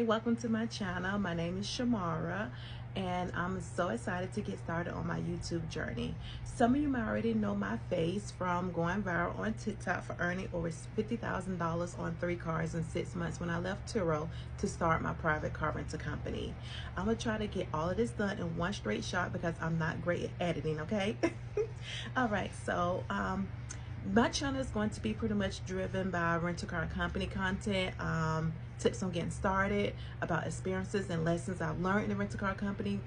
Hi, welcome to my channel. My name is Shamara and I'm so excited to get started on my YouTube journey. Some of you might already know my face from going viral on TikTok for earning over $50,000 on 3 cars in 6 months when I left Turo to start my private car rental company. I'm gonna try to get all of this done in one straight shot because I'm not great at editing, okay? All right, so my channel is going to be pretty much driven by rental car company content, tips on getting started, about experiences and lessons I've learned in the rental car company,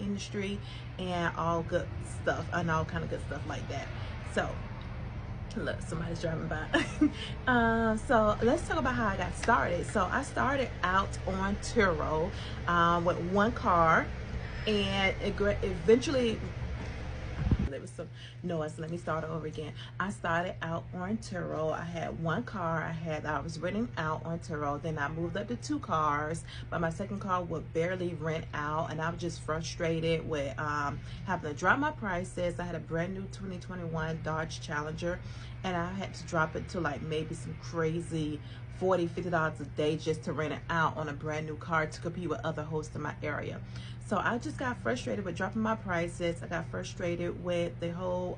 industry, and all good stuff and all kind of good stuff like that. So look, somebody's driving by. So let's talk about how I got started. So I started out on Turo with 1 car, and eventually there was some noise. Let me start over again. I started out on Turo. I had 1 car I was renting out on Turo. Then I moved up to 2 cars, but my second car would barely rent out, and I was just frustrated with having to drop my prices. I had a brand new 2021 Dodge Challenger, and I had to drop it to like maybe some crazy $40–50 a day just to rent it out on a brand new car to compete with other hosts in my area. So I just got frustrated with dropping my prices. I got frustrated with the whole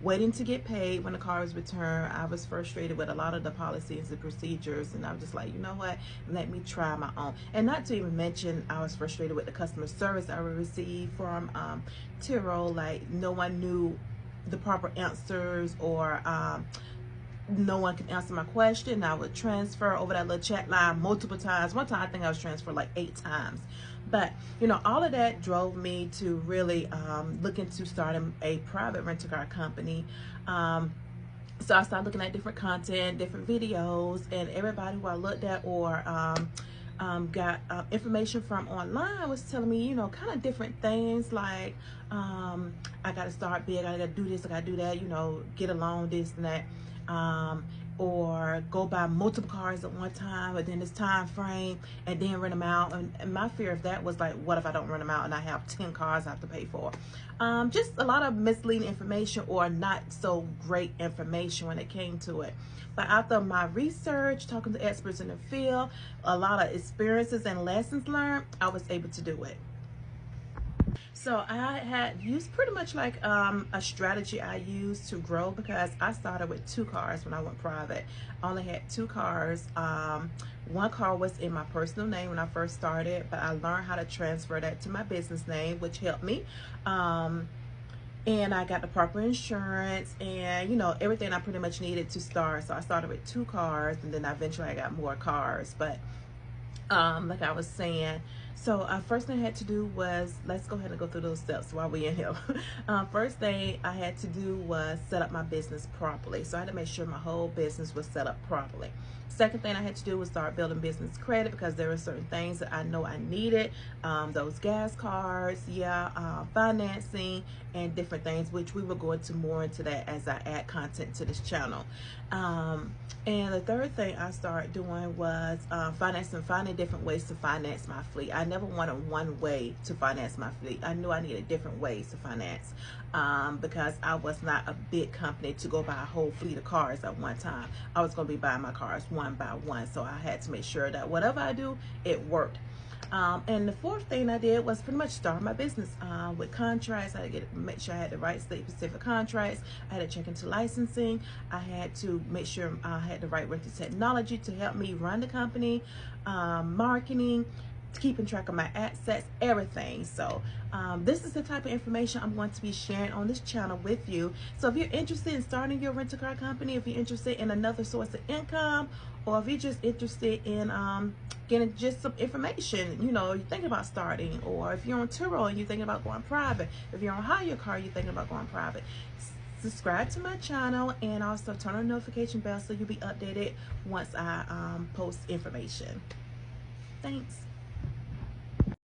waiting to get paid when the car was returned. I was frustrated with a lot of the policies and procedures, and I was just like, you know what, let me try my own. And not to even mention, I was frustrated with the customer service I would receive from Turo. Like, no one knew the proper answers, or no one could answer my question. I would transfer over that little chat line multiple times. One time I think I was transferred like 8 times. But you know, all of that drove me to really look into starting a private rental car company. So I started looking at different content, different videos, and everybody who I looked at or got information from online was telling me, you know, kind of different things like I got to start big, I got to do this, I got to do that, you know, get a loan, this and that, or go buy multiple cars at one time within this time frame and then rent them out. And my fear of that was like, what if I don't rent them out and I have 10 cars I have to pay for? Just a lot of misleading information or not so great information when it came to it. But after my research, talking to experts in the field, a lot of experiences and lessons learned, I was able to do it. So I had used pretty much like a strategy I used to grow, because I started with 2 cars when I went private. I only had 2 cars. 1 car was in my personal name when I first started, but I learned how to transfer that to my business name, which helped me. And I got the proper insurance and, you know, everything I pretty much needed to start. So I started with 2 cars, and then eventually I got more cars. But like I was saying, so first thing I had to do was, let's go ahead and go through those steps while we're in here. First thing I had to do was set up my business properly. So I had to make sure my whole business was set up properly. Second thing I had to do was start building business credit, because there were certain things that I know I needed. Those gas cards, financing, and different things, which we will go into more into that as I add content to this channel. And the third thing I started doing was finding different ways to finance my fleet. I never wanted one way to finance my fleet. I knew I needed different ways to finance, because I was not a big company to go buy a whole fleet of cars at one time. I was going to be buying my cars one by one, so I had to make sure that whatever I do, it worked. And the fourth thing I did was pretty much start my business with contracts. I had to make sure I had the right state-specific contracts. I had to check into licensing. I had to make sure I had the right rental technology to help me run the company, marketing, keeping track of my assets, everything. So this is the type of information I'm going to be sharing on this channel with you. So if you're interested in starting your rental car company, if you're interested in another source of income, or if you're just interested in getting just some information, you know, you're thinking about starting, or if you're on Turo and you're thinking about going private, if you're on Hire Car, you're thinking about going private, subscribe to my channel and also turn on the notification bell so you'll be updated once I post information. Thanks.